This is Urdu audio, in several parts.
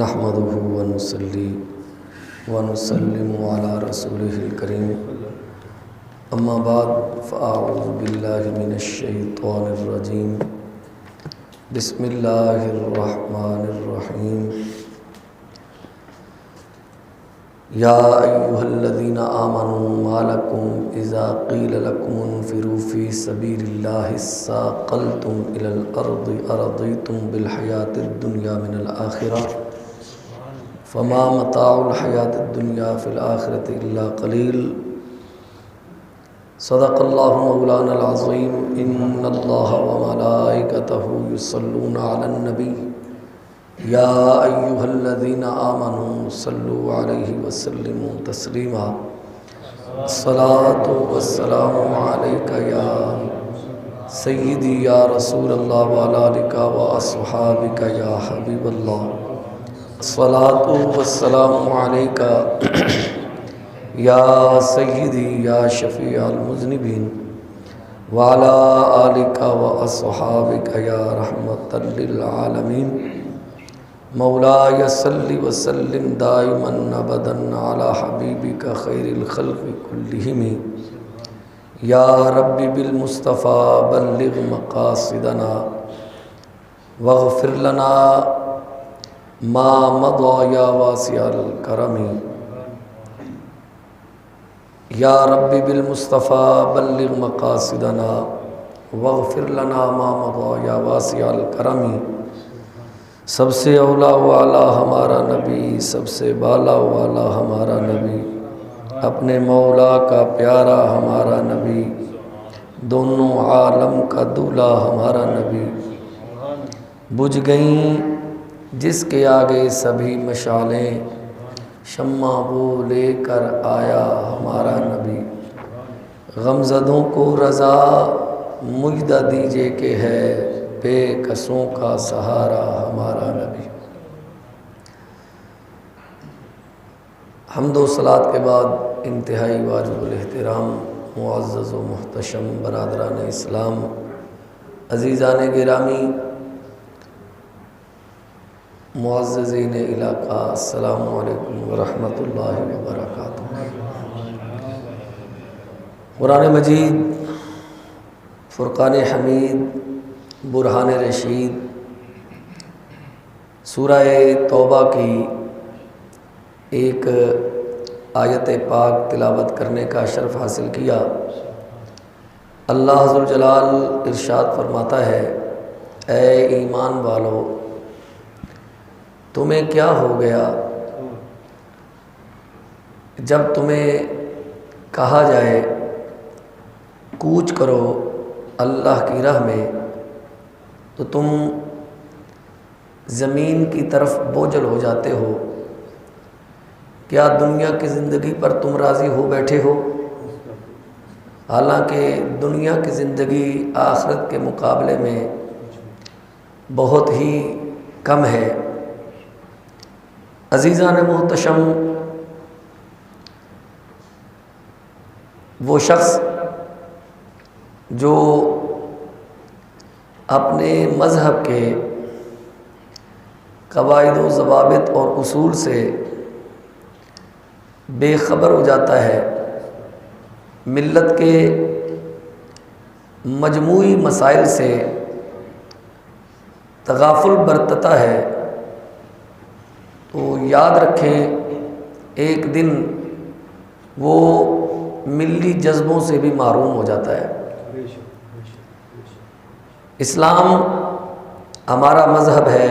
نحمده ونصلي ونسلم على رسوله الكريم اما بعد فاعوذ بالله من الشيطان الرجيم بسم الله الرحمن الرحيم يا أيها الذين آمنوا ما لكم إذا قيل لكم انفروا في سبيل الله اثاقلتم إلى الأرض أرضيتم بالحياة الدنيا من الآخرة فما متاع الحیات الدنیا فی الآخرۃ الا قلیل صدق اللہ مولانا العظیم ان اللہ وملائکتہ یصلون علی النبی یا ایہا الذین آمنوا صلوا علیہ وسلموا تسلیما الصلاۃ والسلام علیک یا سیدی یا رسول اللہ وعلی آلک واصحابک یا حبیب اللہ الصلاۃ والسلام علیکا یا سیدی یا شفیع المذنبین وعلی آلک واصحابک یا رحمۃ للعالمین مولایا صلی وسلم دائما ابدا علی حبیبک خیر الخلق کلہم یا رب بالمصطفیٰ بلغ مقاصدنا واغفر لنا ما مضى یا واسع الکرم یا رب بالمصطفیٰ بلغ مقاصدنا واغفر لنا ما مضى یا واسع الکرم سب سے اولا والا ہمارا نبی، سب سے بالا والا ہمارا نبی، اپنے مولا کا پیارا ہمارا نبی، دونوں عالم کا دولا ہمارا نبی، بجھ گئیں جس کے آگے سبھی مشالیں، شمع وہ لے کر آیا ہمارا نبی، غمزدوں کو رضا مجدہ دیجے کہ ہے بے کسوں کا سہارا ہمارا نبی۔ حمد و صلات کے بعد انتہائی واجب الاحترام معزز و محتشم برادران اسلام، عزیزان گرامی، معززین علاقہ، السلام علیکم ورحمۃ اللہ وبرکاتہ۔ قرآن مجید، فرقان حمید، برہان رشید، سورہ توبہ کی ایک آیت پاک تلاوت کرنے کا شرف حاصل کیا۔ اللہ ذوالجلال ارشاد فرماتا ہے، اے ایمان والو، تمہیں کیا ہو گیا جب تمہیں کہا جائے کوچ کرو اللہ کی راہ میں تو تم زمین کی طرف بوجھل ہو جاتے ہو؟ کیا دنیا کی زندگی پر تم راضی ہو بیٹھے ہو؟ حالانکہ دنیا کی زندگی آخرت کے مقابلے میں بہت ہی کم ہے۔ عزیزان محتشم، وہ شخص جو اپنے مذہب کے قواعد و ضوابط اور اصول سے بے خبر ہو جاتا ہے، ملت کے مجموعی مسائل سے تغافل برتتا ہے، تو یاد رکھیں ایک دن وہ ملی جذبوں سے بھی محروم ہو جاتا ہے۔ اسلام ہمارا مذہب ہے،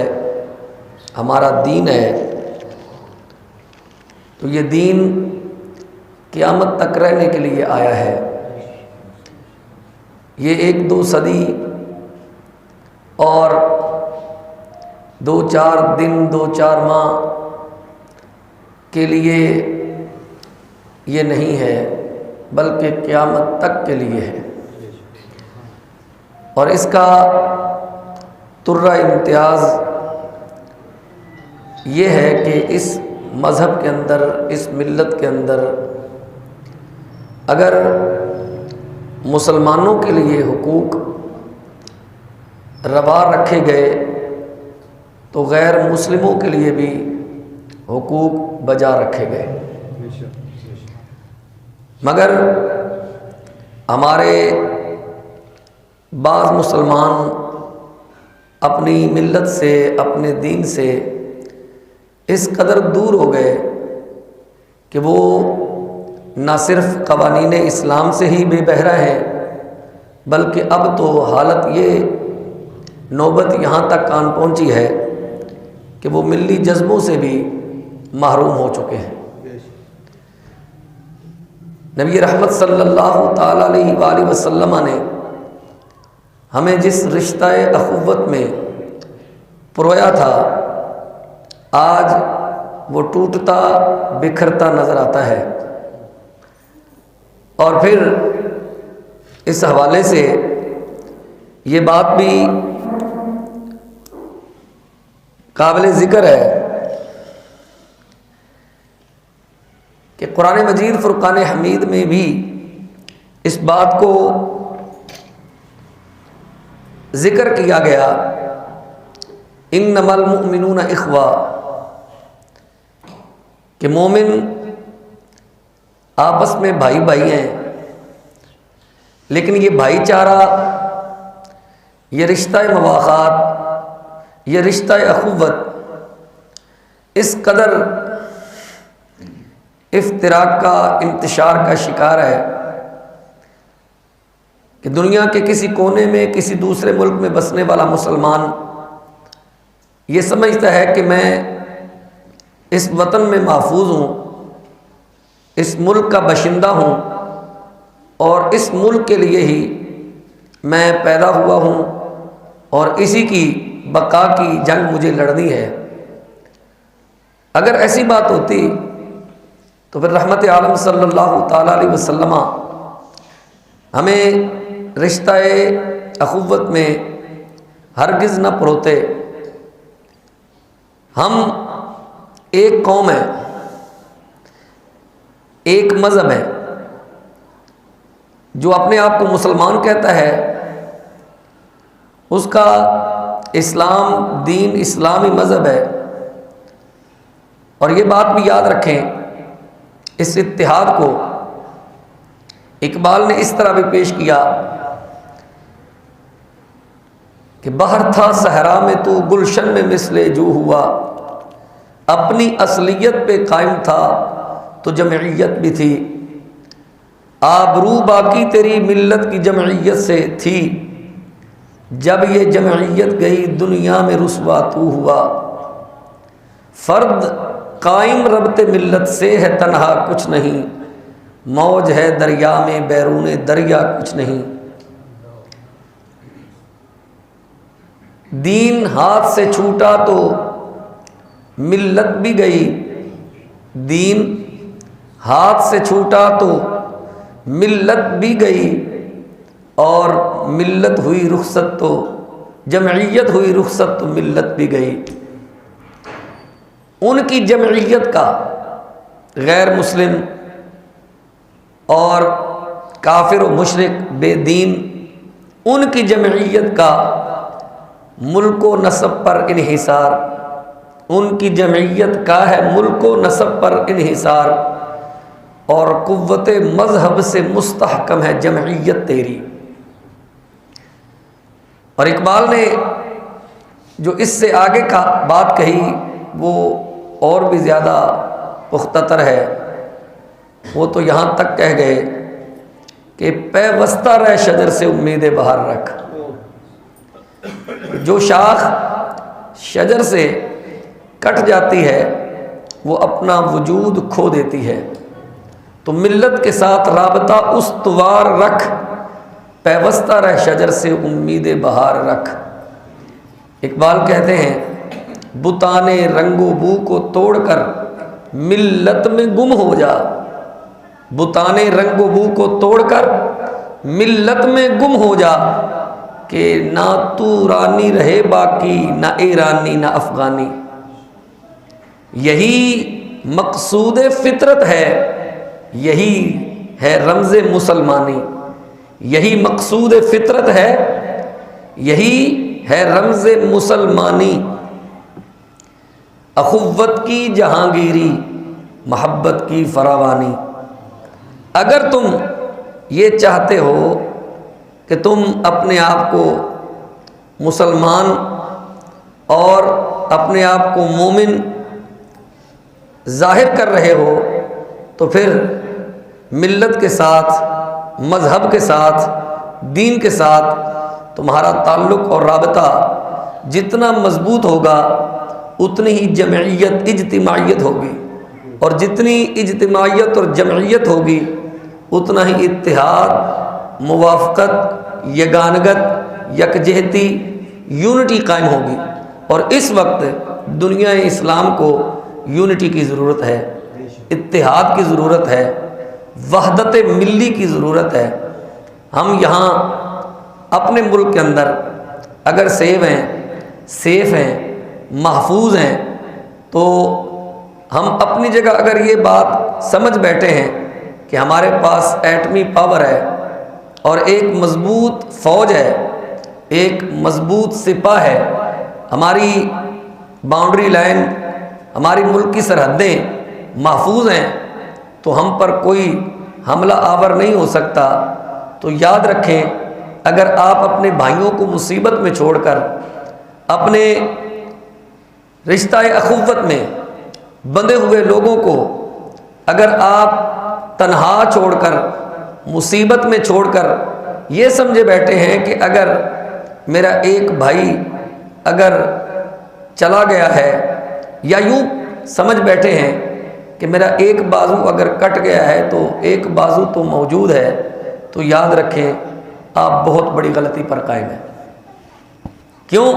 ہمارا دین ہے، تو یہ دین قیامت تک رہنے کے لیے آیا ہے۔ یہ 1-2 صدی اور 2-4 دن 2-4 ماہ کے لیے یہ نہیں ہے، بلکہ قیامت تک کے لیے ہے۔ اور اس کا ترہ امتیاز یہ ہے کہ اس مذہب کے اندر، اس ملت کے اندر اگر مسلمانوں کے لیے حقوق روا رکھے گئے تو غیر مسلموں کے لیے بھی حقوق بجا رکھے گئے، مگر ہمارے بعض مسلمان اپنی ملت سے، اپنے دین سے اس قدر دور ہو گئے کہ وہ نہ صرف قوانین اسلام سے ہی بے بہرہ ہیں، بلکہ اب تو حالت یہ نوبت یہاں تک آن پہنچی ہے کہ وہ ملی جذبوں سے بھی محروم ہو چکے ہیں۔ نبی رحمت صلی اللہ تعالیٰ علیہ وآلہ وسلم نے ہمیں جس رشتہ اخوت میں پرویا تھا، آج وہ ٹوٹتا بکھرتا نظر آتا ہے۔ اور پھر اس حوالے سے یہ بات بھی قابل ذکر ہے کہ قرآن مجید فرقان حمید میں بھی اس بات کو ذکر کیا گیا، انما المؤمنون اخوہ، کہ مومن آپس میں بھائی بھائی ہیں، لیکن یہ بھائی چارہ، یہ رشتہ مواخات، یہ رشتہ اخوت اس قدر افتراق کا، انتشار کا شکار ہے کہ دنیا کے کسی کونے میں کسی دوسرے ملک میں بسنے والا مسلمان یہ سمجھتا ہے کہ میں اس وطن میں محفوظ ہوں، اس ملک کا باشندہ ہوں، اور اس ملک کے لیے ہی میں پیدا ہوا ہوں، اور اسی کی بقا کی جنگ مجھے لڑنی ہے۔ اگر ایسی بات ہوتی تو پھر رحمت عالم صلی اللہ تعالیٰ علیہ وسلم ہمیں رشتہ اخوت میں ہرگز نہ پروتے۔ ہم ایک قوم ہے، ایک مذہب ہے، جو اپنے آپ کو مسلمان کہتا ہے اس کا اسلام دین اسلامی مذہب ہے۔ اور یہ بات بھی یاد رکھیں، اس اتحاد کو اقبال نے اس طرح بھی پیش کیا کہ باہر تھا صحرا میں تو گلشن میں مثل جو ہوا، اپنی اصلیت پہ قائم تھا تو جمعیت بھی تھی، آبرو باقی تیری ملت کی جمعیت سے تھی، جب یہ جمعیت گئی دنیا میں رسوا تو ہوا، فرد قائم ربط ملت سے ہے تنہا کچھ نہیں، موج ہے دریا میں بیرون دریا کچھ نہیں۔ دین ہاتھ سے چھوٹا تو ملت بھی گئی، دین ہاتھ سے چھوٹا تو ملت بھی گئی، اور ملت ہوئی رخصت تو جمعیت ہوئی رخصت تو ملت بھی گئی۔ ان کی جمعیت کا غیر مسلم اور کافر و مشرک بے دین، ان کی جمعیت کا ملک و نسب پر انحصار، ان کی جمعیت کا ہے ملک و نسب پر انحصار، اور قوت مذہب سے مستحکم ہے جمعیت تیری۔ اور اقبال نے جو اس سے آگے کا بات کہی وہ اور بھی زیادہ پختہ تر ہے۔ وہ تو یہاں تک کہہ گئے کہ پیوستہ رہ شجر سے امید بہار رکھ، جو شاخ شجر سے کٹ جاتی ہے وہ اپنا وجود کھو دیتی ہے، تو ملت کے ساتھ رابطہ استوار رکھ، پیوستہ رہ شجر سے امید بہار رکھ۔ اقبال کہتے ہیں بتانے رنگ و بو کو توڑ کر ملت میں گم ہو جا، بتانے رنگ و بو کو توڑ کر ملت میں گم ہو جا، کہ نہ تو رانی رہے باقی، نہ ایرانی نہ افغانی۔ یہی مقصود فطرت ہے، یہی ہے رمز مسلمانی، یہی مقصود فطرت ہے، یہی ہے رمز مسلمانی۔ اخوت کی جہانگیری، محبت کی فراوانی۔ اگر تم یہ چاہتے ہو کہ تم اپنے آپ کو مسلمان اور اپنے آپ کو مومن ظاہر کر رہے ہو تو پھر ملت کے ساتھ، مذہب کے ساتھ، دین کے ساتھ تمہارا تعلق اور رابطہ جتنا مضبوط ہوگا اتنی ہی جمعیت، اجتماعیت ہوگی، اور جتنی اجتماعیت اور جمعیت ہوگی اتنا ہی اتحاد، موافقت، یگانگت، یکجہتی، یونٹی قائم ہوگی۔ اور اس وقت دنیا اسلام کو یونٹی کی ضرورت ہے، اتحاد کی ضرورت ہے، وحدت ملی کی ضرورت ہے۔ ہم یہاں اپنے ملک کے اندر اگر سیف ہیں، محفوظ ہیں، تو ہم اپنی جگہ اگر یہ بات سمجھ بیٹھے ہیں کہ ہمارے پاس ایٹمی پاور ہے اور ایک مضبوط فوج ہے، ایک مضبوط سپاہ ہے، ہماری باؤنڈری لائن، ہماری ملک کی سرحدیں محفوظ ہیں، تو ہم پر کوئی حملہ آور نہیں ہو سکتا۔ تو یاد رکھیں، اگر آپ اپنے بھائیوں کو مصیبت میں چھوڑ کر، اپنے رشتہ اخوت میں بندھے ہوئے لوگوں کو اگر آپ تنہا چھوڑ کر، مصیبت میں چھوڑ کر یہ سمجھے بیٹھے ہیں کہ اگر میرا ایک بھائی اگر چلا گیا ہے، یا یوں سمجھ بیٹھے ہیں کہ میرا ایک بازو اگر کٹ گیا ہے تو ایک بازو تو موجود ہے، تو یاد رکھیں آپ بہت بڑی غلطی پر قائم ہیں۔ کیوں؟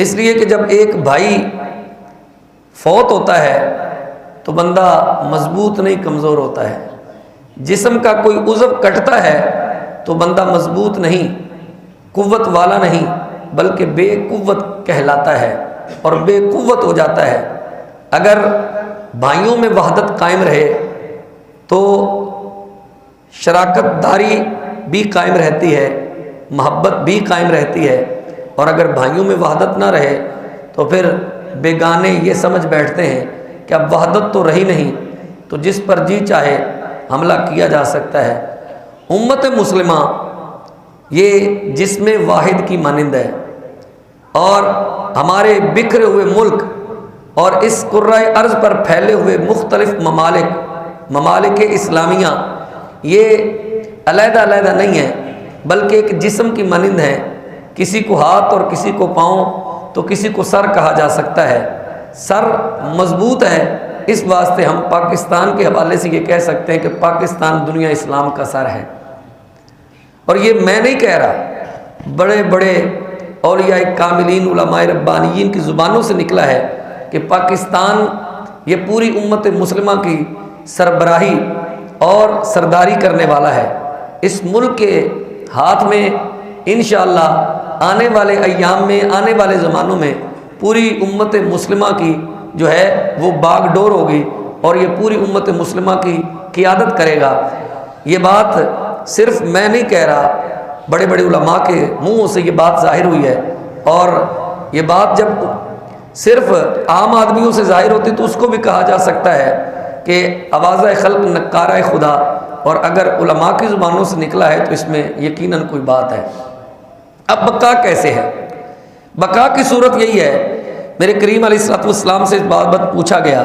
اس لیے کہ جب ایک بھائی فوت ہوتا ہے تو بندہ مضبوط نہیں، کمزور ہوتا ہے۔ جسم کا کوئی عضو کٹتا ہے تو بندہ مضبوط نہیں، قوت والا نہیں، بلکہ بے قوت کہلاتا ہے اور بے قوت ہو جاتا ہے۔ اگر بھائیوں میں وحدت قائم رہے تو شراکت داری بھی قائم رہتی ہے، محبت بھی قائم رہتی ہے، اور اگر بھائیوں میں وحدت نہ رہے تو پھر بیگانے یہ سمجھ بیٹھتے ہیں کہ اب وحدت تو رہی نہیں، تو جس پر جی چاہے حملہ کیا جا سکتا ہے۔ امت مسلمہ یہ جسم واحد کی مانند ہے، اور ہمارے بکھرے ہوئے ملک اور اس کرۂ ارض پر پھیلے ہوئے مختلف ممالک اسلامیہ یہ علیحدہ علیحدہ نہیں ہیں، بلکہ ایک جسم کی مانند ہیں۔ کسی کو ہاتھ اور کسی کو پاؤں تو کسی کو سر کہا جا سکتا ہے۔ سر مضبوط ہے، اس واسطے ہم پاکستان کے حوالے سے یہ کہہ سکتے ہیں کہ پاکستان دنیا اسلام کا سر ہے۔ اور یہ میں نہیں کہہ رہا، بڑے بڑے اولیاء کاملین، علماء ربانیین کی زبانوں سے نکلا ہے کہ پاکستان یہ پوری امت مسلمہ کی سربراہی اور سرداری کرنے والا ہے۔ اس ملک کے ہاتھ میں انشاءاللہ آنے والے ایام میں، آنے والے زمانوں میں پوری امت مسلمہ کی جو ہے وہ باغ ڈور ہوگی، اور یہ پوری امت مسلمہ کی قیادت کرے گا۔ یہ بات صرف میں نہیں کہہ رہا، بڑے بڑے علماء کے منہوں سے یہ بات ظاہر ہوئی ہے، اور یہ بات جب صرف عام آدمیوں سے ظاہر ہوتی تو اس کو بھی کہا جا سکتا ہے کہ آوازہ خلق نکارہ خدا، اور اگر علماء کی زبانوں سے نکلا ہے تو اس میں یقیناً کوئی بات ہے۔ اب بقا کیسے ہے؟ بقا کی صورت یہی ہے، میرے کریم علیہ الصلوۃ والسلام سے اس بات پوچھا گیا۔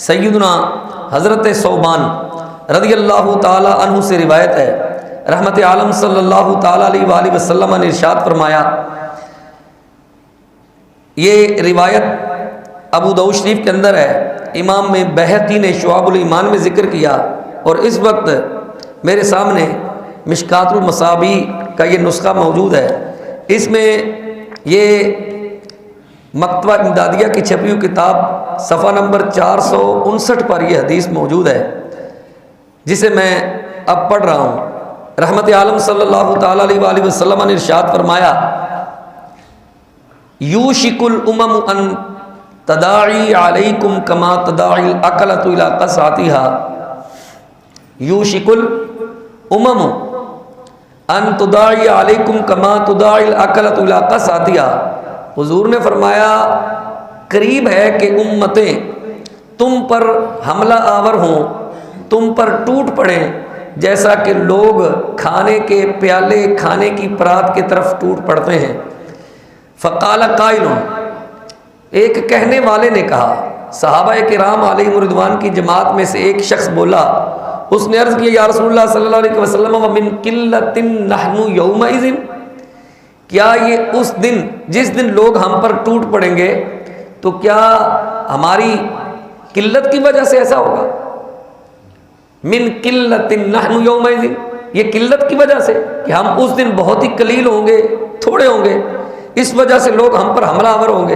سیدنا حضرت ثوبان رضی اللہ تعالی عنہ سے روایت ہے، رحمت عالم صلی اللہ تعالی علیہ وآلہ وسلم نے ارشاد فرمایا، یہ روایت ابو داؤد شریف کے اندر ہے، امام میں بہقی نے شعب الایمان میں ذکر کیا، اور اس وقت میرے سامنے مشکات المصابیح کا یہ نسخہ موجود ہے۔ اس میں یہ مکتبہ امدادیہ کی چھپی ہوئی کتاب صفحہ نمبر 459 پر یہ حدیث موجود ہے، جسے میں اب پڑھ رہا ہوں۔ رحمت عالم صلی اللہ تعالی علیہ وآلہ وسلم نے ارشاد فرمایا، یوشک الامم ان تداعی علیکم کما تداعی الاکلۃ الی قصعتها، یوشک الامم ان تداعی علیکم کما تداعی الاکلۃ الی قصعتها۔ حضور نے فرمایا قریب ہے کہ امتیں تم پر حملہ آور ہوں، تم پر ٹوٹ پڑیں، جیسا کہ لوگ کھانے کے پیالے، کھانے کی پرات کی طرف ٹوٹ پڑتے ہیں۔ فقال قائل، ایک کہنے والے نے کہا، صحابہ کرام علیہم رضوان کی جماعت میں سے ایک شخص بولا، اس نے عرض کیا، یا رسول اللہ صلی اللہ علیہ وسلم ومن قلت نحن یومئذ، کیا یہ اس دن جس دن لوگ ہم پر ٹوٹ پڑیں گے تو کیا ہماری قلت کی وجہ سے ایسا ہوگا؟ من قلت نحن یومئذ، یہ قلت کی وجہ سے کہ ہم اس دن بہت ہی قلیل ہوں گے، تھوڑے ہوں گے، اس وجہ سے لوگ ہم پر حملہ آور ہوں گے؟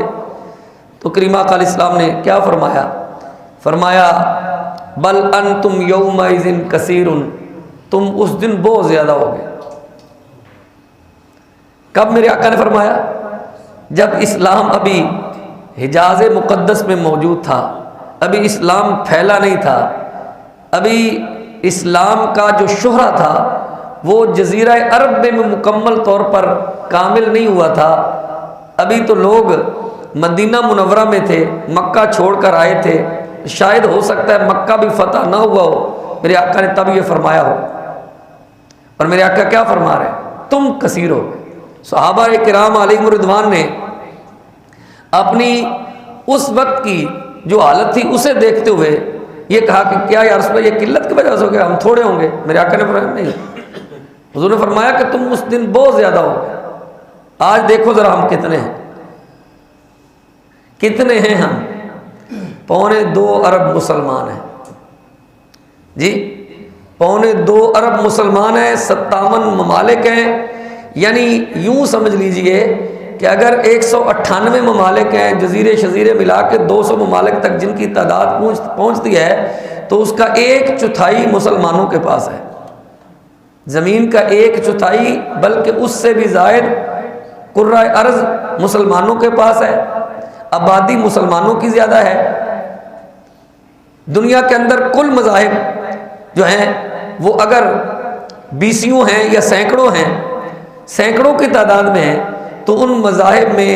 تو کریم آقا علیہ السلام نے کیا فرمایا؟ فرمایا بل انتم یومئذ کثیر، تم اس دن بہت زیادہ ہوگے۔ کب میرے آقا نے فرمایا؟ جب اسلام ابھی حجاز مقدس میں موجود تھا، ابھی اسلام پھیلا نہیں تھا، ابھی اسلام کا جو شہرہ تھا وہ جزیرہ عرب میں مکمل طور پر کامل نہیں ہوا تھا، ابھی تو لوگ مدینہ منورہ میں تھے، مکہ چھوڑ کر آئے تھے، شاید ہو سکتا ہے مکہ بھی فتح نہ ہوا ہو، میرے آقا نے تب یہ فرمایا ہو۔ اور میرے آقا کیا فرما رہے ہیں؟ تم کثیر ہو۔ صحابہ کرام علیہم رضوان نے اپنی اس وقت کی جو حالت تھی اسے دیکھتے ہوئے یہ کہا کہ کیا یا رسول اللہ یہ قلت کی وجہ سے ہو گیا، ہم تھوڑے ہوں گے؟ میرے آقا نے فرمایا نہیں، حضور نے فرمایا کہ تم اس دن بہت زیادہ ہو گے۔ آج دیکھو ذرا ہم کتنے ہیں، کتنے ہیں ہم؟ 2.25 ارب مسلمان ہیں جی، 2.25 ارب مسلمان ہیں، 57 ممالک ہیں، یعنی یوں سمجھ لیجئے کہ اگر 198 ممالک ہیں، جزیرے شزیرے ملا کے 200 ممالک تک جن کی تعداد پہنچتی ہے تو اس کا 1/4 مسلمانوں کے پاس ہے، زمین کا 1/4 بلکہ اس سے بھی زائد قرۂ ارض مسلمانوں کے پاس ہے، آبادی مسلمانوں کی زیادہ ہے۔ دنیا کے اندر کل مذاہب جو ہیں وہ اگر 20 ہیں یا سینکڑوں ہیں، سینکڑوں کی تعداد میں ہیں، تو ان مذاہب میں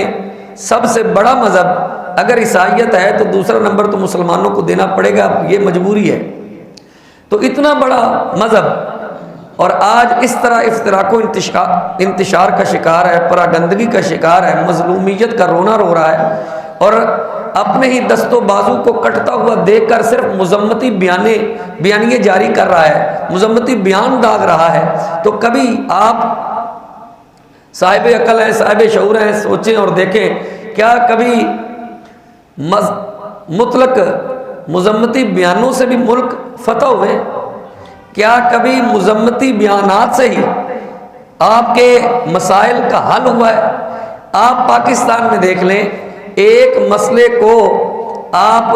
سب سے بڑا مذہب اگر عیسائیت ہے تو دوسرا نمبر تو مسلمانوں کو دینا پڑے گا، یہ مجبوری ہے۔ تو اتنا بڑا مذہب اور آج اس طرح افتراق و انتشار کا شکار ہے، پراگندگی کا شکار ہے، مظلومیت کا رونا رو رہا ہے، اور اپنے ہی دست و بازو کو کٹتا ہوا دیکھ کر صرف مذمتی بیانیے جاری کر رہا ہے، مذمتی بیان داغ رہا ہے۔ تو کبھی آپ صاحب عقل ہیں، صاحب شعور ہیں، سوچیں اور دیکھیں، کیا کبھی مطلق مذمتی بیانوں سے بھی ملک فتح ہوئے؟ کیا کبھی مذمتی بیانات سے ہی آپ کے مسائل کا حل ہوا ہے؟ آپ پاکستان میں دیکھ لیں، ایک مسئلے کو آپ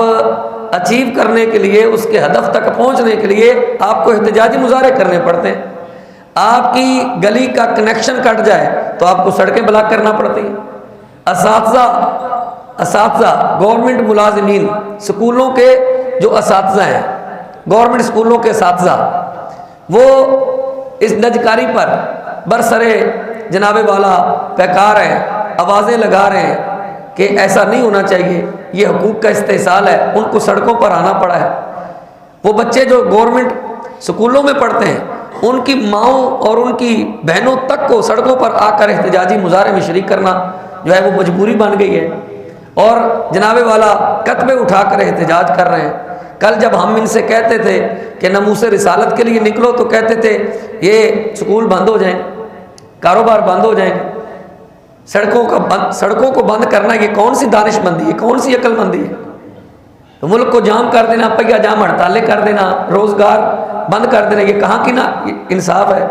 اچیو کرنے کے لیے، اس کے ہدف تک پہنچنے کے لیے آپ کو احتجاجی مظاہرے کرنے پڑتے ہیں۔ آپ کی گلی کا کنیکشن کٹ جائے تو آپ کو سڑکیں بلاک کرنا پڑتی ہیں۔ اساتذہ گورنمنٹ ملازمین، سکولوں کے جو اساتذہ ہیں، گورنمنٹ سکولوں کے اساتذہ، وہ اس نجکاری پر برسرے جناب والا پیکار ہیں، آوازیں لگا رہے ہیں کہ ایسا نہیں ہونا چاہیے، یہ حقوق کا استحصال ہے، ان کو سڑکوں پر آنا پڑا ہے۔ وہ بچے جو گورنمنٹ سکولوں میں پڑھتے ہیں، ان کی ماؤں اور ان کی بہنوں تک کو سڑکوں پر آ کر احتجاجی مظاہرے میں شریک کرنا جو ہے وہ مجبوری بن گئی ہے، اور جناب والا کتبے اٹھا کر احتجاج کر رہے ہیں۔ کل جب ہم ان سے کہتے تھے کہ ناموس رسالت کے لیے نکلو تو کہتے تھے یہ سکول بند ہو جائیں، کاروبار بند ہو جائیں، سڑکوں کو بند کرنا یہ کون سی دانش مندی ہے، کون سی عقل مندی ہے؟ تو ملک کو جام کر دینا، پہیا جام ہڑتالیں کر دینا، روزگار بند کر دینا، یہ کہاں کی نا انصاف ہے؟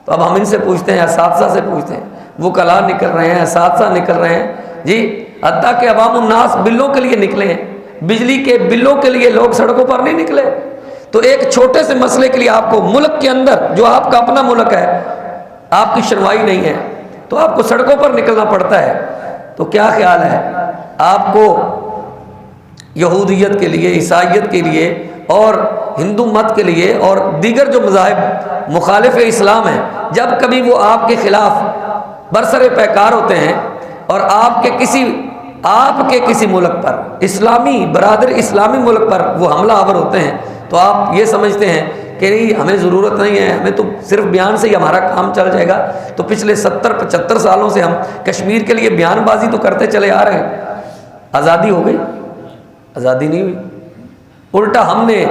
تو اب ہم ان سے پوچھتے ہیں، اساتذہ سے پوچھتے ہیں، وکلاء نکل رہے ہیں، اساتذہ نکل رہے ہیں جی، حتیٰ کہ عوام الناس بلوں کے لیے نکلے ہیں، بجلی کے بلوں کے لیے لوگ سڑکوں پر نہیں نکلے۔ تو ایک چھوٹے سے مسئلے کے لیے آپ کو ملک کے اندر جو آپ کا اپنا ملک ہے، آپ کی شنوائی نہیں ہے تو آپ کو سڑکوں پر نکلنا پڑتا ہے۔ تو کیا خیال ہے آپ کو یہودیت کے لیے، عیسائیت کے لیے اور ہندو مت کے لیے اور دیگر جو مذاہب مخالف اسلام ہیں، جب کبھی وہ آپ کے خلاف برسر پیکار ہوتے ہیں اور آپ کے کسی آپ کے کسی ملک پر اسلامی برادر اسلامی ملک پر وہ حملہ آور ہوتے ہیں تو آپ یہ سمجھتے ہیں کہ نہیں ہمیں ضرورت نہیں ہے، ہمیں تو صرف بیان سے ہی ہمارا کام چل جائے گا. تو پچھلے 70-75 سالوں سے ہم کشمیر کے لیے بیان بازی تو کرتے چلے آ رہے ہیں. آزادی ہو گئی؟ آزادی نہیں ہوئی. الٹا ہم نے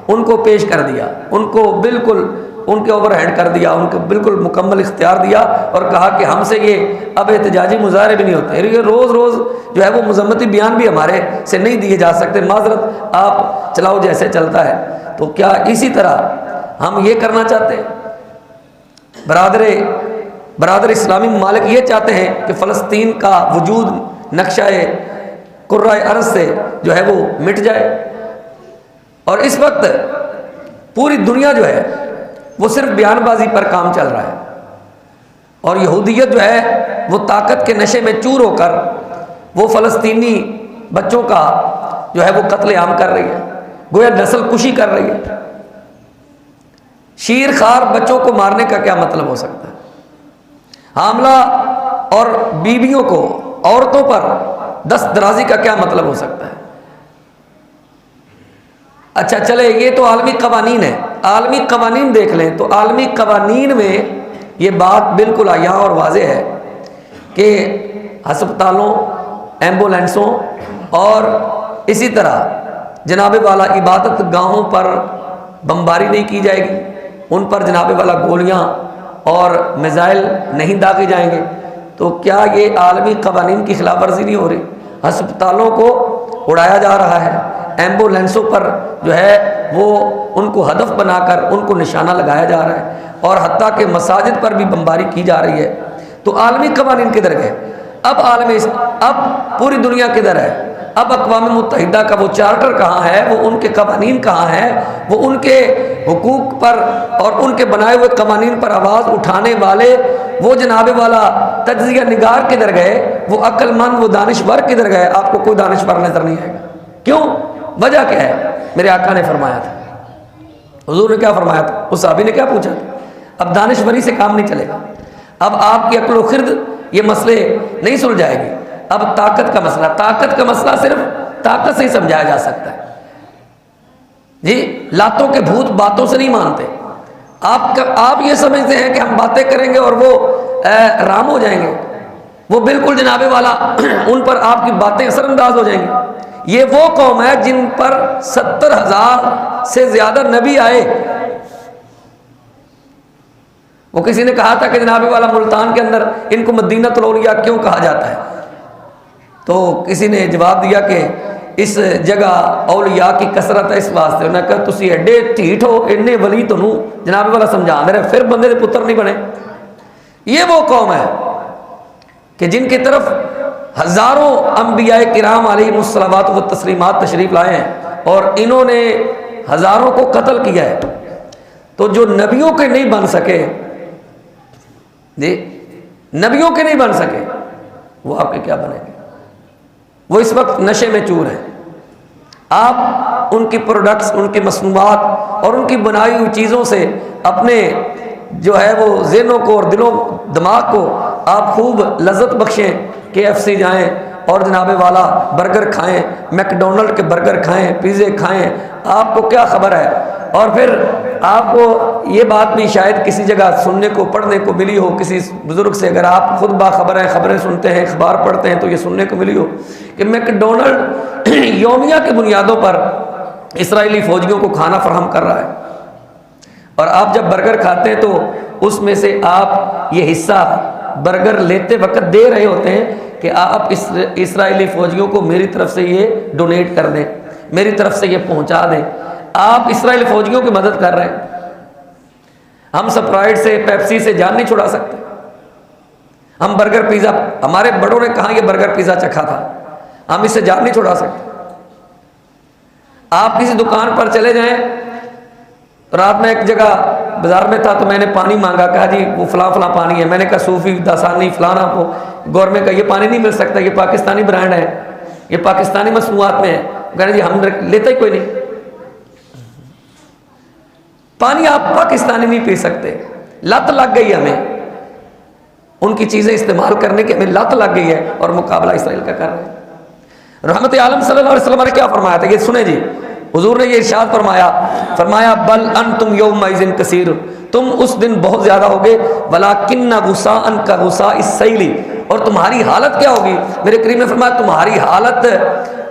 ان کو پیش کر دیا، ان کو بالکل ان کے اوور ہینڈ کر دیا، ان کو بالکل مکمل اختیار دیا اور کہا کہ ہم سے یہ اب احتجاجی مظاہرے بھی نہیں ہوتے. یہ روز روز جو ہے وہ مذمتی بیان بھی ہمارے سے نہیں دیے جا سکتے، معذرت آپ چلاؤ جیسے چلتا ہے. تو کیا اسی طرح ہم یہ کرنا چاہتے ہیں؟ برادر اسلامی ممالک یہ چاہتے ہیں کہ فلسطین کا وجود نقشہ کرۂ ارض سے جو ہے وہ مٹ جائے. اور اس وقت پوری دنیا جو ہے وہ صرف بیان بازی پر کام چل رہا ہے، اور یہودیت جو ہے وہ طاقت کے نشے میں چور ہو کر وہ فلسطینی بچوں کا جو ہے وہ قتل عام کر رہی ہے، گویا نسل کشی کر رہی ہے. شیر خوار بچوں کو مارنے کا کیا مطلب ہو سکتا ہے؟ حاملہ اور بیویوں کو، عورتوں پر دست درازی کا کیا مطلب ہو سکتا ہے؟ اچھا چلے یہ تو عالمی قوانین ہے، عالمی قوانین دیکھ لیں تو عالمی قوانین میں یہ بات بالکل عیاں اور واضح ہے کہ ہسپتالوں، ایمبولینسوں اور اسی طرح جناب والا عبادت گاہوں پر بمباری نہیں کی جائے گی، ان پر جناب والا گولیاں اور میزائل نہیں داغے جائیں گے. تو کیا یہ عالمی قوانین کی خلاف ورزی نہیں ہو رہی؟ ہسپتالوں کو اڑایا جا رہا ہے، ایمبولینسوں پر جو ہے وہ ان کو ہدف بنا کر ان کو نشانہ لگایا جا رہا ہے، اور حتیٰ کہ مساجد پر بھی بمباری کی جا رہی ہے. تو عالمی قوانین کدھر گئے؟ اب پوری دنیا کدھر ہے؟ اب اقوام متحدہ کا وہ چارٹر کہاں ہے؟ وہ ان کے قوانین کہاں ہیں؟ وہ ان کے حقوق پر اور ان کے بنائے ہوئے قوانین پر آواز اٹھانے والے وہ جناب والا تجزیہ نگار کدھر گئے؟ وہ عقل مند، وہ دانشور کدھر گئے؟ آپ کو کوئی دانشور نظر نہیں آئے گا. کیوں؟ وجہ کیا ہے؟ میرے آقا نے فرمایا تھا، حضور نے کیا فرمایا تھا، اس صحابی نے کیا پوچھا تھا. اب دانشوری سے کام نہیں چلے گا، اب آپ کی عقل و خرد یہ مسئلے نہیں سلجھائے گی. اب طاقت کا مسئلہ صرف طاقت سے ہی سمجھایا جا سکتا ہے. جی لاتوں کے بھوت باتوں سے نہیں مانتے. آپ یہ سمجھتے ہیں کہ ہم باتیں کریں گے اور وہ رام ہو جائیں گے، وہ بالکل جناب والا ان پر آپ کی باتیں اثر انداز ہو جائیں گی. یہ وہ قوم ہے جن پر 70,000 سے زیادہ نبی آئے. وہ کسی نے کہا تھا کہ جناب والا ملتان کے اندر ان کو مدینہ الاولیاء کیوں کہا جاتا ہے؟ تو کسی نے جواب دیا کہ اس جگہ اولیاء کی کثرت ہے اس واسطے. انہوں نے کہا تسی ایڈے ٹھیٹ ہو، اینے ولی تو نو جناب والا سمجھا دے رہے پھر بندے دے پتر نہیں بنے. یہ وہ قوم ہے کہ جن کی طرف ہزاروں انبیاء کرام علیہ الصلوات و تسلیمات تشریف لائے ہیں اور انہوں نے ہزاروں کو قتل کیا ہے. تو جو نبیوں کے نہیں بن سکے، نبیوں کے نہیں بن سکے، وہ آپ کے کیا بنیں گے؟ وہ اس وقت نشے میں چور ہیں. آپ ان کی پروڈکٹس، ان کی مصنوعات اور ان کی بنائی ہوئی چیزوں سے اپنے جو ہے وہ ذہنوں کو اور دماغ کو آپ خوب لذت بخشیں. KFC جائیں اور جناب والا برگر کھائیں، میک ڈونلڈ کے برگر کھائیں، پیزے کھائیں، آپ کو کیا خبر ہے؟ اور پھر آپ کو یہ بات بھی شاید کسی جگہ سننے کو پڑھنے کو ملی ہو کسی بزرگ سے، اگر آپ خود باخبر ہیں، خبریں سنتے ہیں، اخبار پڑھتے ہیں، تو یہ سننے کو ملی ہو کہ میک ڈونلڈ یومیہ کی بنیادوں پر اسرائیلی فوجیوں کو کھانا فراہم کر رہا ہے. اور آپ جب برگر کھاتے ہیں تو اس میں سے آپ یہ حصہ برگر لیتے وقت دے رہے ہوتے ہیں کہ آپ اسرائیلی فوجیوں کو میری طرف سے یہ ڈونیٹ کر دیں، میری طرف سے یہ پہنچا دیں. آپ اسرائیلی فوجیوں کی مدد کر رہے ہیں. ہم سپرائٹ سے، پیپسی سے جان نہیں چھڑا سکتے. ہم برگر پیزا، ہمارے بڑوں نے کہاں یہ برگر پیزا چکھا تھا، ہم اس سے جان نہیں چھڑا سکتے. آپ کسی دکان پر چلے جائیں، رات میں ایک جگہ بازار میں تھا تو میں نے پانی مانگا، کہا جی وہ فلاں فلاں پانی ہے. میں نے کہا صوفی داسانی فلانا کو گورنمنٹ کا یہ پانی نہیں مل سکتا، یہ پاکستانی برانڈ ہے، یہ پاکستانی مصنوعات میں ہے. کہا جی ہم لیتے ہی کوئی نہیں، پانی آپ پاکستانی نہیں پی سکتے. لت لگ گئی ہمیں ان کی چیزیں استعمال کرنے کی، ہمیں لت لگ گئی ہے اور مقابلہ اسرائیل کا کر رہے ہیں. رحمت عالم صلی اللہ علیہ وسلم نے کیا فرمایا تھا؟ یہ سنیں جی، حضور نے یہ ارشاد فرمایا بل انتم یومئذ کثیر، تم اس دن بہت زیادہ ہوگے، ولکن غثاء کا غثاء السیل، اور تمہاری حالت کیا ہوگی؟ میرے کریم نے فرمایا تمہاری حالت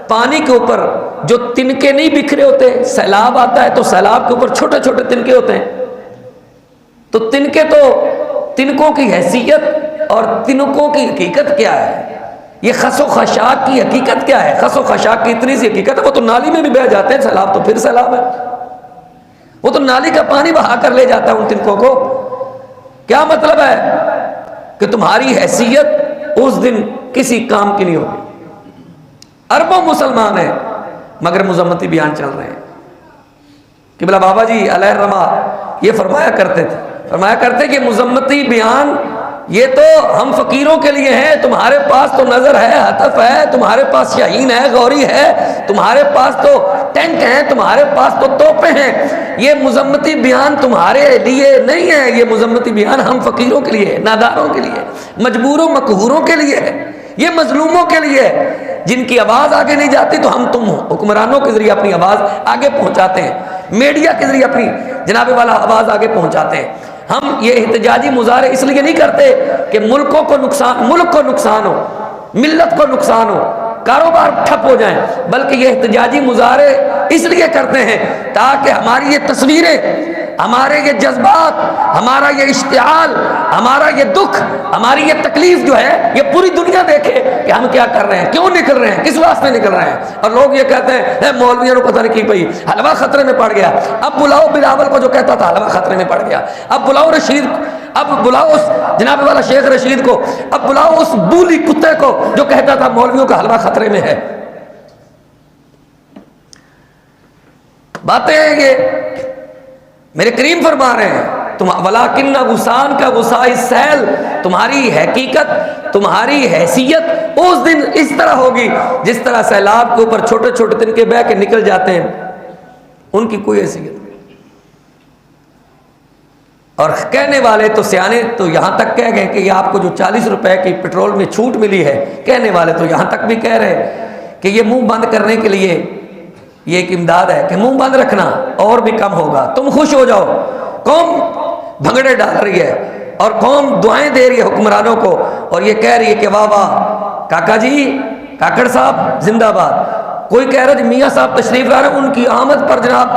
پانی کے اوپر جو تنکے نہیں بکھرے ہوتے، سیلاب آتا ہے تو سیلاب کے اوپر چھوٹے چھوٹے تنکے ہوتے ہیں، تو تنکوں کی حیثیت اور تنکوں کی حقیقت کیا ہے؟ یہ خس و خشاک کی حقیقت کیا ہے؟ خس و خشاک کی اتنی سی حقیقت ہے، وہ تو نالی میں بھی بہہ جاتے ہیں، سیلاب تو پھر سیلاب ہے، وہ تو نالی کا پانی بہا کر لے جاتا ہے ان تنکوں کو۔ کیا مطلب ہے؟ کہ تمہاری حیثیت اس دن کسی کام کی نہیں ہوگی۔ اربوں مسلمان ہیں مگر مذمتی بیان چل رہے ہیں۔ قبلہ بابا جی علیہ الرحمہ یہ فرمایا کرتے کہ مذمتی بیان یہ تو ہم فقیروں کے لیے ہیں، تمہارے پاس تو نظر ہے، ہتف ہے، تمہارے پاس شاہین ہے، غوری ہے، تمہارے پاس تو ٹینک ہیں، تمہارے پاس تو توپیں ہیں، یہ مذمتی بیان تمہارے لیے نہیں ہے، یہ مذمتی بیان ہم فقیروں کے لیے ہے، ناداروں کے لیے، مجبوروں مقہوروں کے لیے ہے، یہ مظلوموں کے لیے ہے، جن کی آواز آگے نہیں جاتی تو ہم تم حکمرانوں کے ذریعے اپنی آواز آگے پہنچاتے ہیں، میڈیا کے ذریعے اپنی جناب والا آواز آگے پہنچاتے ہیں۔ ہم یہ احتجاجی مظاہرے اس لیے نہیں کرتے کہ ملک کو نقصان ہو، ملت کو نقصان ہو، کاروبار ٹھپ ہو جائیں، بلکہ یہ احتجاجی مظاہرے اس لیے کرتے ہیں تاکہ ہماری یہ تصویریں، ہمارے یہ جذبات، ہمارا یہ اشتعال، ہمارا یہ دکھ، ہماری یہ تکلیف جو ہے یہ پوری دنیا دیکھے کہ ہم کیا کر رہے ہیں، کیوں نکل رہے ہیں، کس واسطے نکل رہے ہیں۔ اور لوگ یہ کہتے ہیں مولویوں کو پتہ نہیں کی پئی، حلوہ خطرے میں پڑ گیا، اب بلاؤ بلاول کو جو کہتا تھا حلوہ خطرے میں پڑ گیا، اب بلاؤ رشید، اب بلاؤ اس جناب والا شیخ رشید کو، اب بلاؤ اس بولی کتے کو جو کہتا تھا مولویوں کا حلوہ خطرے میں ہے۔ باتیں ہیں یہ، میرے کریم فرما رہے ہیں وَلَٰكِنَّ غُثَاءً كَغُثَاءِ السَّيْلِ، تمہاری حقیقت، تمہاری حیثیت اس دن اس طرح ہوگی جس طرح سیلاب کے اوپر چھوٹے چھوٹے تنکے بہہ کے نکل جاتے ہیں، ان کی کوئی حیثیت نہیں۔ اور کہنے والے تو سیانے تو یہاں تک کہہ گئے کہ یہ آپ کو جو 40 روپے کی پیٹرول میں چھوٹ ملی ہے، کہنے والے تو یہاں تک بھی کہہ رہے کہ یہ منہ بند کرنے کے لیے یہ ایک امداد ہے کہ منہ بند رکھنا اور بھی کم ہوگا، تم خوش ہو جاؤ۔ قوم بھنگڑے ڈال رہی ہے اور قوم دعائیں دے رہی ہے حکمرانوں کو، اور یہ کہہ رہی ہے کہ واہ واہ کاکا جی، کاکڑ صاحب زندہ باد۔ کوئی کہہ رہا ہے میاں صاحب تشریف لا رہے ہیں، ان کی آمد پر جناب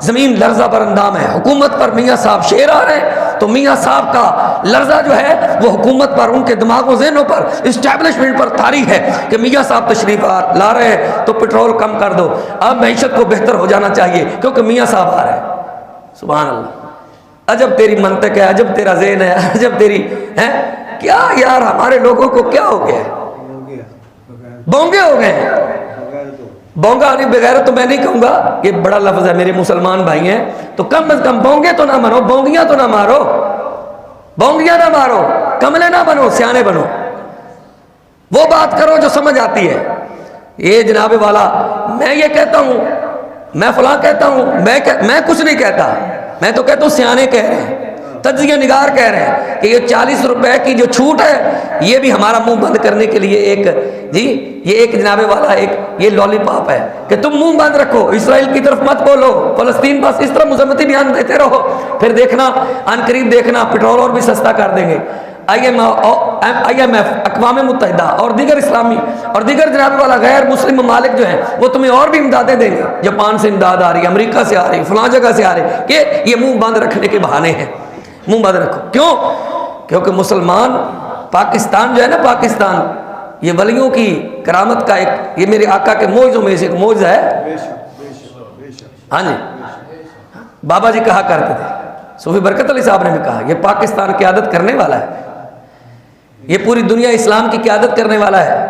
زمین لرزہ پر اندام ہے، حکومت پر میاں صاحب شیر آ رہے ہیں، تو میاں صاحب کا لرزہ جو ہے وہ حکومت پر، ان کے دماغ و ذہنوں پر، اسٹیبلشمنٹ پر طاری ہے کہ میاں صاحب تشریف لا رہے ہیں تو پٹرول کم کر دو، اب معیشت کو بہتر ہو جانا چاہیے کیونکہ میاں صاحب آ رہے ہیں۔ سبحان اللہ، عجب تیری منطق ہے، عجب تیرا ذہن ہے، عجب تیری ہے کیا یار، ہمارے لوگوں کو کیا ہو گیا ہے، بونگے ہو گئے ہیں۔ بونگا نہیں، بغیر تو میں نہیں کہوں گا، یہ بڑا لفظ ہے، میرے مسلمان بھائی ہیں تو کم از کم بونگے تو نہ بنو، بونگیاں تو نہ مارو، بونگیاں نہ مارو، کملے نہ بنو، سیانے بنو، وہ بات کرو جو سمجھ آتی ہے۔ یہ جناب والا میں یہ کہتا ہوں، میں فلاں کہتا ہوں، میں کچھ نہیں کہتا، میں تو کہتا ہوں سیانے کہہ رہے ہیں، تجزیہ نگار کہہ رہے ہیں کہ یہ 40 روپے کی جو چھوٹ ہے یہ بھی ہمارا منہ بند کرنے کے لیے ایک یہ ایک جناب والا ایک یہ لالی پاپ ہے کہ تم منہ بند رکھو، اسرائیل کی طرف مت بولو، فلسطین، بس اس طرح مذمتی بیان دیتے رہو، پھر دیکھنا ان قریب دیکھنا پٹرول اور بھی سستا کر دیں گے۔ IMF، اقوام متحدہ اور دیگر اسلامی اور دیگر جناب والا غیر مسلم ممالک جو ہیں وہ تمہیں اور بھی امدادیں دیں گے، جاپان سے امداد آ رہی ہے، امریکہ سے آ رہی ہے، فلاں جگہ سے آ رہی ہے، کہ یہ منہ بند رکھنے کے بہانے ہیں، منہ بند رکھو۔ کیوں؟ کیونکہ مسلمان پاکستان جو ہے نا، پاکستان یہ ولیوں کی کرامت کا ایک، یہ میرے آقا کے معجزوں میں سے ایک معجزہ ہے۔ ہاں جی، بابا جی کہا کرتے تھے، صوفی برکت علی صاحب نے بھی کہا، یہ پاکستان قیادت کرنے والا ہے، یہ پوری دنیا اسلام کی قیادت کرنے والا ہے۔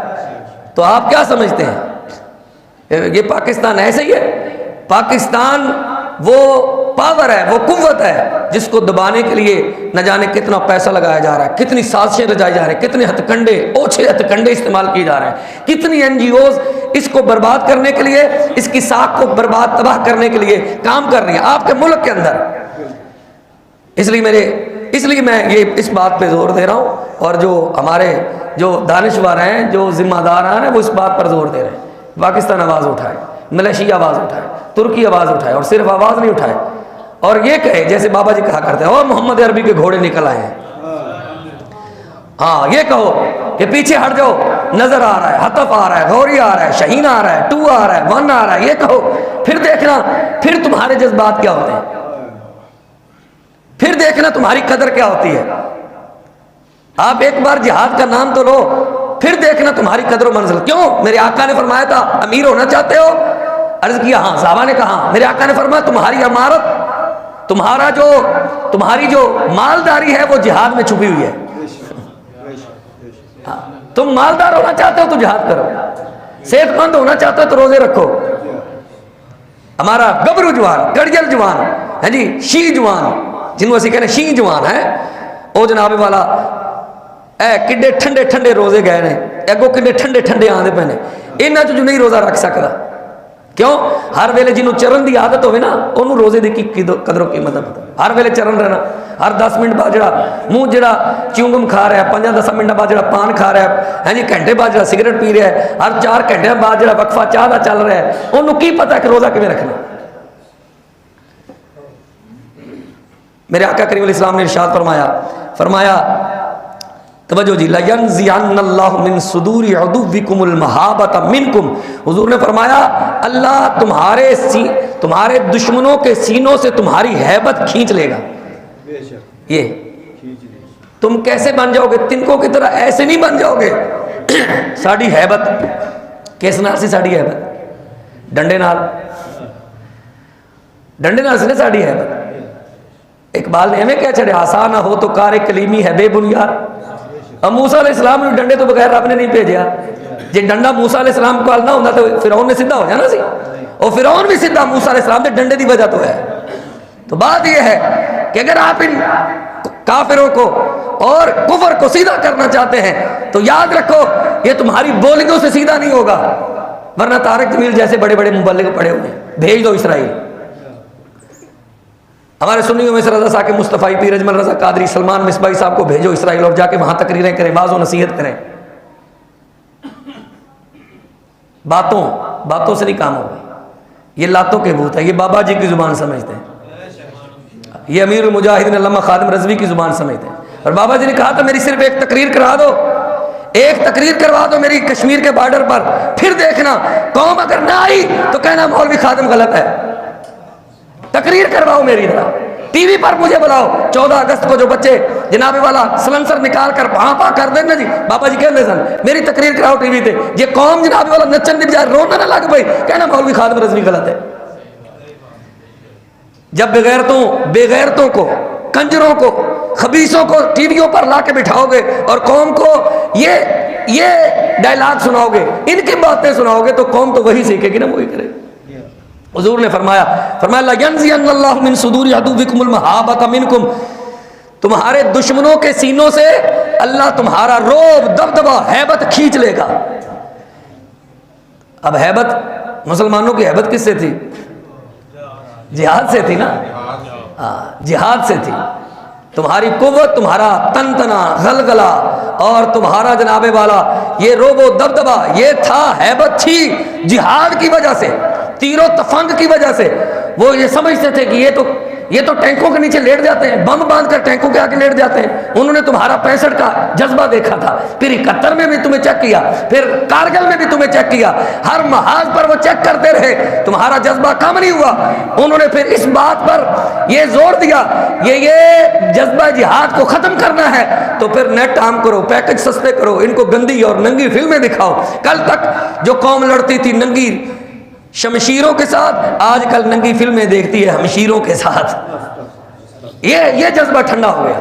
تو آپ کیا سمجھتے ہیں یہ پاکستان ایسے ہی ہے؟ پاکستان وہ پاور ہے، وہ قوت ہے جس کو دبانے کے لیے نہ جانے کتنا پیسہ لگایا جا رہا ہے، کتنی سازشیں رچائی جا رہی ہیں، کتنے ہتھ کنڈے، اوچھے ہتھ کنڈے استعمال کیے جا رہے ہیں، کتنی NGOs اس کو برباد کرنے کے لیے، اس کی ساکھ کو برباد تباہ کرنے کے لیے کام کر رہی ہیں آپ کے ملک کے اندر۔ اس لیے میں یہ اس بات پہ زور دے رہا ہوں، اور جو ہمارے جو دانشور ہیں، جو ذمہ دار ہیں، وہ اس بات پر زور دے رہے ہیں پاکستان آواز اٹھائے، ملیشیا آواز اٹھائے، ترکی آواز اٹھائے، اور صرف آواز نہیں اٹھائے اور یہ کہے جیسے بابا جی کہا کرتے ہیں اور محمد عربی کے گھوڑے نکل آئے ہیں، ہاں یہ کہو کہ پیچھے ہٹ جاؤ، نظر آ رہا ہے، حطف آ رہا ہے، غوری آ رہا ہے، شہین آ رہا ہے، 2 آ رہا ہے، 1 آ رہا ہے، یہ کہو، پھر دیکھنا پھر تمہارے جذبات کیا ہوتے ہیں، پھر دیکھنا تمہاری قدر کیا ہوتی ہے۔ آپ ایک بار جہاد کا نام تو لو، پھر دیکھنا تمہاری قدر و منزل۔ کیوں؟ میرے آقا نے فرمایا تھا امیر ہونا چاہتے ہو؟ عرض کیا ہاں۔ صحابہ نے کہا، میرے آقا نے فرمایا تمہاری امارت، تمہاری جو مالداری ہے وہ جہاد میں چھپی ہوئی ہے۔ تم مالدار ہونا چاہتے ہو تو جہاد کرو، صحت مند ہونا چاہتے ہو تو روزے رکھو۔ ہمارا گبرو جوان، گڑجل جوان ہے جی، شی جوان جن کو اسی کہنے شی جوان ہے، او جناب والا اے کڈے ٹھنڈے ٹھنڈے روزے گئے نے، اگو کڈے ٹھنڈے ٹھنڈے آندے پے نے، انہاں جو نہیں روزہ رکھ سکتا۔ کیوں؟ ہر ویلے جنوں چرن دی عادت ہوئے نا انہوں روزے دی قدر و قیمت پتہ، ہر ویلے چرن رہنا، ہر 10 منٹ بعد جڑا منہ جڑا چیونگم کھا رہا ہے، 5-10 منٹ بعد جڑا پان کھا رہا ہے، ہاں جی گھنٹے بعد جڑا سگریٹ پی رہا ہے، ہر 4 گھنٹے بعد جڑا وقفہ چاہ دا چل رہا ہے، انہوں کی پتہ کہ روزہ کیویں رکھنا۔ میرے آقا کریم علیہ السلام نے ارشاد فرمایا توجہ جی، لَيَنزِعَنَّ اللَّهُ مِن صُدُورِ عَدُوِّكُمُ الْمَحَابَةَ مِنْكُمْ، حضور نے فرمایا اللہ تمہارے دشمنوں کے سینوں سے تمہاری ہیبت کھینچ لے گا۔ یہ تم کیسے بن جاؤ گے؟ تنکوں کی طرح ایسے نہیں بن جاؤ گے۔ ساڑی ہیبت کس نال سی؟ ساڑی ہیبت ڈنڈے نال سے نا ساڑی ہیبت۔ اقبال نے ہمیں کیا چھڑے، آسان نہ ہو تو کار کلیمی ہے بے بنیاد۔ اب موسیٰ علیہ السلام نے ڈنڈے تو بغیر رب نے نہیں بھیجا، جی ڈنڈا موسیٰ علیہ السلام کو نہ ہوتا تو فرعون نے سیدھا ہو جانا سی، اور فرعون بھی سیدھا موسیٰ علیہ السلام نے ڈنڈے دی وجہ تو ہے۔ تو بات یہ ہے کہ اگر آپ ان کافروں کو اور کفر کو سیدھا کرنا چاہتے ہیں تو یاد رکھو یہ تمہاری بولنگوں سے سیدھا نہیں ہوگا، ورنہ طارق جمیل جیسے بڑے بڑے مبلغ پڑے ہوئے ہیں، بھیج دو اسرائیل۔ ہمارے سنیوں میں سے رضا ثاقب مصطفی، پیر اجمل رضا قادری، سلمان مصباحی صاحب کو بھیجو اسرائیل اور جا کے وہاں تقریریں کریں، واعظ و نصیحت کریں۔ باتوں سے نہیں کام ہوگا، یہ لاتوں کے بھوت ہے، یہ بابا جی کی زبان سمجھتے ہیں، یہ امیر المجاہدین علامہ خادم رضوی کی زبان سمجھتے ہیں۔ اور بابا جی نے کہا تھا میری صرف ایک تقریر کرا دو، ایک تقریر کروا دو میری کشمیر کے بارڈر پر، پھر دیکھنا قوم اگر نہ آئی تو کہنا مولوی خادم غلط ہے۔ تقریر کرواؤ میری طرح، ٹی وی پر مجھے بلاؤ، 14 اگست کو جو بچے جناب والا سلنسر نکال کر پاں کر دیں نا جی، بابا جی کہتے سن میری تقریر کراؤ ٹی وی تے، یہ قوم جناب والا نچن دی بجائے رونا نہ لگ پئی، کہنا مولوی خادم رضوی غلط ہے۔ جب بے غیرتوں کو، کنجروں کو، خبیثوں کو ٹی ویوں پر لا کے بٹھاؤ گے اور قوم کو یہ ڈائلاگ سناؤ گے، ان کی باتیں سناؤ گے تو قوم تو وہی سیکھے گی نا، وہی کرے۔ حضور نے فرمایا لَيَنزِعَنَّ اللَّهُ مِن صُدُورِ عَدُوِّكُمُ الْمَحَابَةَ مِنْكُمْ، تمہارے دشمنوں کے سینوں سے اللہ تمہارا روب، دبدبہ، ہیبت کھینچ لے گا۔ اب ہیبت، مسلمانوں کی ہیبت کس سے تھی؟ جہاد سے تھی نا، جہاد سے تھی۔ تمہاری قوت، تمہارا تنتنا، غلغلہ اور تمہارا جناب والا یہ روب و دبدبہ، یہ تھا، ہیبت تھی جہاد کی وجہ سے، تیر و تفنگ کی وجہ سے۔ وہ یہ سمجھتے تھے کہ یہ تو ٹینکوں کے نیچے لیٹ جاتے ہیں، بم باندھ کر ٹینکوں کے آگے لیٹ جاتے ہیں۔ انہوں نے تمہارا 65 کا جذبہ دیکھا تھا، پھر 71 میں بھی تمہیں چیک کیا، پھر کارگل میں بھی تمہیں چیک کیا، ہر محاذ پر وہ چیک کرتے رہے، تمہارا جذبہ کم نہیں ہوا۔ انہوں نے پھر اس بات پر یہ زور دیا یہ جذبہ جہاد کو ختم کرنا ہے تو پھر نیٹ عام کرو، پیکج سستے کرو، ان کو گندی اور ننگی فلمیں دکھاؤ۔ کل تک جو قوم لڑتی تھی ننگی شمشیروں کے ساتھ، آج کل ننگی فلمیں دیکھتی ہے ہمشیروں کے ساتھ۔ یہ جذبہ ٹھنڈا ہو گیا۔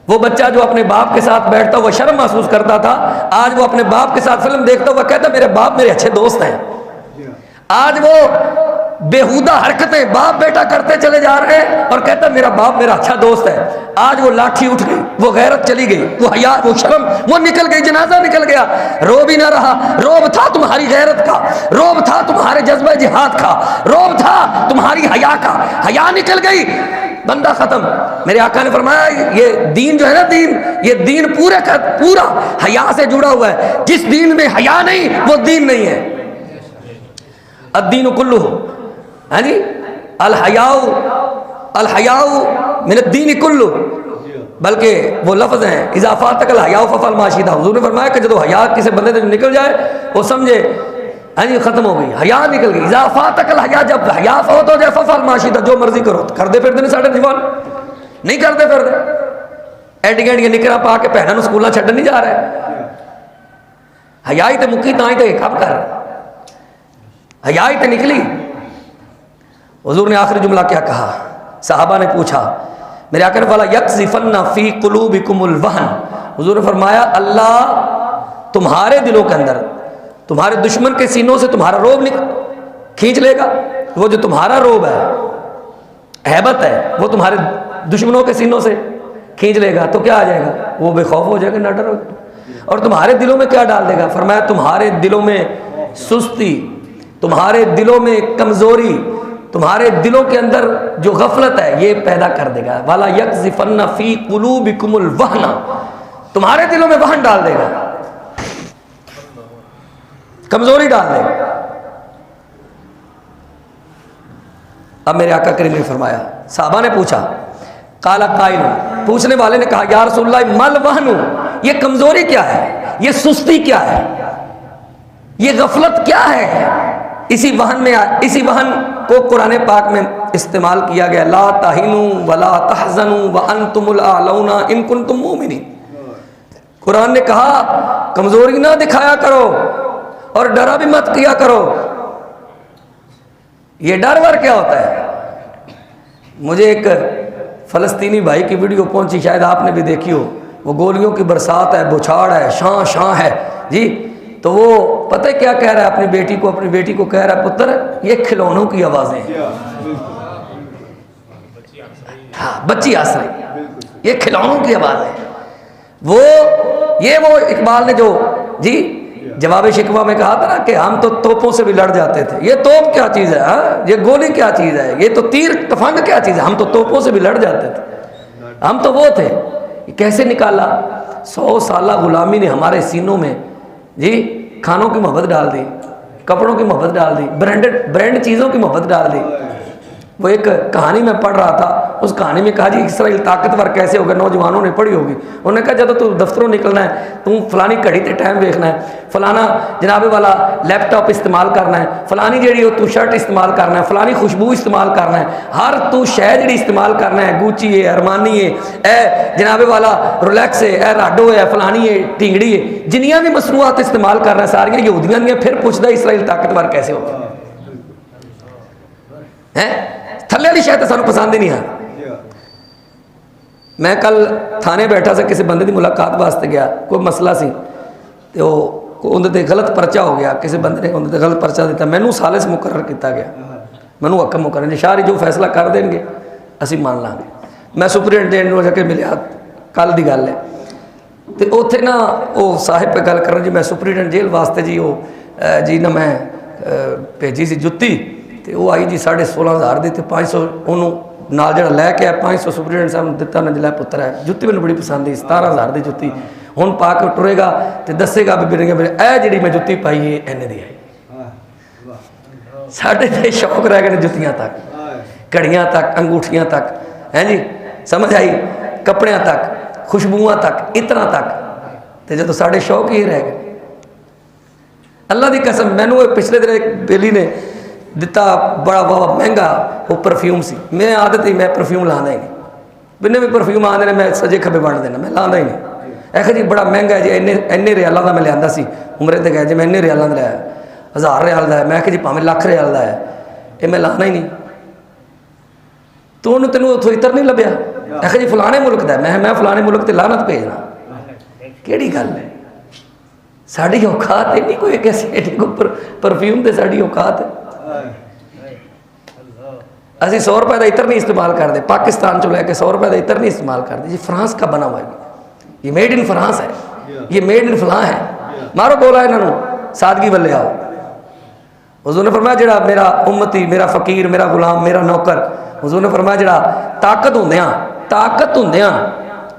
وہ بچہ جو اپنے باپ کے ساتھ بیٹھتا ہوا شرم محسوس کرتا تھا، آج وہ اپنے باپ کے ساتھ فلم دیکھتا ہوا کہتا میرے باپ میرے اچھے دوست ہیں۔ آج وہ بےہودہ حرکتیں باپ بیٹا کرتے چلے جا رہے ہیں اور کہتا میرا باپ میرا اچھا دوست ہے۔ آج وہ لاٹھی اٹھ گئی، وہ غیرت چلی گئی، وہ حیا، وہ شرم وہ نکل گئی، جنازہ نکل گیا، روب ہی نہ رہا۔ روب تھا تمہاری غیرت کا، روب تھا تمہارے جذبہ جہاد کا، روب تھا تمہاری حیا کا، حیا نکل گئی، بندہ ختم۔ میرے آقا نے فرمایا یہ دین جو ہے نا، یہ دین پورا حیا سے جڑا ہوا ہے، جس دین میں حیا نہیں وہ دین نہیں ہے۔ الدین کلہ، ہاں جی، الحیاء من الدین کلہ، بلکہ وہ لفظ ہیں اذا فاتک الحیاء ففعل ما شئت۔ حضور نے فرمایا کہ جب حیا کسی بندے سے نکل جائے وہ سمجھے ہاں جی ختم ہو گئی، حیا نکل گئی۔ اذا فاتک الحیاء، جب حیا فوت ہو جائے ففعل ما شئت، جو مرضی کرو۔ کردے پھردے نہیں ساڈے جوان، نہیں کردے پھردے، ایڈیاں ایڈیاں نکراں پا کے بھیناں نوں سکولاں چھڈن نہیں جا رہے۔ حیا ہی تے مکی تاں ہی تے کم کر، حیا ہی تے نکلی۔ حضور نے آخری جملہ کیا کہا؟ صحابہ نے پوچھا، میرے آقا نے فلا یقذفن فی قلوبکم الوہن، حضور نے فرمایا اللہ تمہارے دلوں کے اندر، تمہارے دشمن کے سینوں سے تمہارا روب کھینچ لے گا۔ وہ جو تمہارا روب ہے، ہیبت ہے، وہ تمہارے دشمنوں کے سینوں سے کھینچ لے گا، تو کیا آ جائے گا؟ وہ بے خوف ہو جائے گا، نہ ڈرو۔ اور تمہارے دلوں میں کیا ڈال دے گا؟ فرمایا تمہارے دلوں میں سستی، تمہارے دلوں میں کمزوری، تمہارے دلوں کے اندر جو غفلت ہے یہ پیدا کر دے گا۔ وَلَا يَقْذِفَنَّ فِي قُلُوبِكُمُ الْوَهْنَ، تمہارے دلوں میں وہن ڈال دے گا، کمزوری ڈال دے گا۔ اب میرے آقا کریم نے فرمایا، صحابہ نے پوچھا، قال قائل، پوچھنے والے نے کہا یا رسول اللہ مل وہن، یہ کمزوری کیا ہے، یہ سستی کیا ہے، یہ غفلت کیا ہے؟ اسی وہن کو قرآن پاک میں استعمال کیا گیا، لا تہنوا ولا تحزنوا وانتم الاعلون ان کنتم مؤمنین۔ قرآن نے کہا کمزوری نہ دکھایا کرو اور ڈرا بھی مت کیا کرو۔ یہ ڈر ور کیا ہوتا ہے؟ مجھے ایک فلسطینی بھائی کی ویڈیو پہنچی، شاید آپ نے بھی دیکھی ہو، وہ گولیوں کی برسات ہے، بچھاڑ ہے، شاں شاں ہے جی، تو وہ پتہ کیا کہہ رہا ہے اپنی بیٹی کو کہہ رہا ہے پتر یہ کھلونوں کی آوازیں ہیں، ہاں بچی ہنس رہی، یہ کھلونوں کی آوازیں ہیں۔ وہ اقبال نے جو جی جواب شکوہ میں کہا تھا نا کہ ہم تو توپوں سے بھی لڑ جاتے تھے، یہ توپ کیا چیز ہے، ہاں یہ گولی کیا چیز ہے، یہ تو تیر تفنگ کیا چیز ہے، ہم تو توپوں سے بھی لڑ جاتے تھے، ہم تو وہ تھے۔ کیسے نکالا؟ 100 سالہ غلامی نے ہمارے سینوں میں جی کھانوں کی محبت ڈال دی، کپڑوں کی محبت ڈال دی، برانڈ چیزوں کی محبت ڈال دی۔ وہ ایک کہانی میں پڑھ رہا تھا، اس کہانی میں کہا جی اسرائیل طاقتور کیسے ہوگا، نوجوانوں نے پڑھی ہوگی، انہوں نے کہا جب تو دفتروں نکلنا ہے تو فلانی گھڑی تے ٹائم دیکھنا ہے، فلانا جناب والا لیپ ٹاپ استعمال کرنا ہے، فلانی جیڑی ہو تو شرٹ استعمال کرنا ہے، فلانی خوشبو استعمال کرنا ہے، ہر تو شے جیڑی استعمال کرنا ہے، گوچی ہے، ارمانی ہے، اے جناب والا رولیکس ہے، اے راڈو ہے، فلانی ہے، ٹینگڑی ہے، جنیاں بھی مصنوعات استعمال کرنا ہے ساریاں یہودیاں دیاں۔ پھر پوچھتا اسرائیل طاقتور کیسے ہوگا؟ تھلے والی شاید سانو پسند ہی نہیں آ۔ میں کل تھانے بیٹھا سا، کسی بندے دی ملاقات واسطے گیا، کوئی مسئلہ سی تو اندر تے غلط پرچہ ہو گیا، کسی بندے نے اندر تے غلط پرچہ دیتا، مینوں سالس مقرر کیتا گیا، مینوں حکم مقرر جی شاہ جو فیصلہ کر دیں گے اسی مان لیں گے۔ میں سپرنٹینڈنٹ نوں جا کے ملیا، کل دی گل ہے، تو اوتھے نا وہ صاحب پہ گل کرن جی میں سپرنٹینڈنٹ جیل واسطے جی وہ جی نہ میں بھیجی سی جُتی، تے وہ آئی جی 16,500 دی، تے 500 انہوں نال جڑا لے کے 500 سپرنٹینڈنٹ صاحب دتا نہ جلے پتر ہے، جُتی مینوں بڑی پسند آئی، 17,000 دی جُتی، ہن پا کے ٹرے گا تے دسے گا بھی میرے اے جڑی میں جُتی پائی ہے اینے دی آئی۔ ساڈے تے شوق رہ گئے جُتیاں تک، گھڑیاں تک، انگوٹھیاں تک، ہیں جی سمجھ آئی، کپڑیاں تک، خوشبوواں تک، اتنا تک، تے جدوں ساڈے شوق ہی رہ گئے۔ اللہ دی قسم مینوں پچھلے دن ایک بیلی نے دتا بڑا بہت مہنگا وہ پرفیوم سی، میں عادت ہی میں پرفیوم لانا ہی نہیں، بنے بھی پرفیوم آدھے نے میں سجے کھبے بن دینا، میں لانا ہی نہیں۔ ایک جی بڑا مہنگا ہے جی، اینے ریالوں کا میں لیا سی، عمرے تے گئے جی میں اینے ریالوں کا لیا، 1000 ریال کا ہے، میں کہ جی پاویں لکھ ریال کا ہے، یہ میں لانا ہی نہیں۔ تو انہوں تینوں اتوں اتر نہیں لبیا، ایک جی فلانے ملک کا ہے، میں فلانے ملک تے لعنت بھیجنا، کیڑی گل ہے؟ ساری اوقات ہے نہیں کوئی کیسے پرفیوم تے ساری اوقات ہے۔ اسی 100 روپے کا عطر نہیں استعمال کرتے، پاکستان چ لے کے 100 روپے کا عطر نہیں استعمال کرتے، یہ فرانس کا بنا ہوا ہے، یہ میڈ ان فرانس ہے، یہ میڈ ان فلاں ہے، مارو بولا انہوں سادگی والے آؤ۔ حضور نے فرمایا جڑا میرا امتی، میرا فقیر، میرا غلام، میرا نوکر، حضور نے فرمایا جڑا طاقت ہوندیاں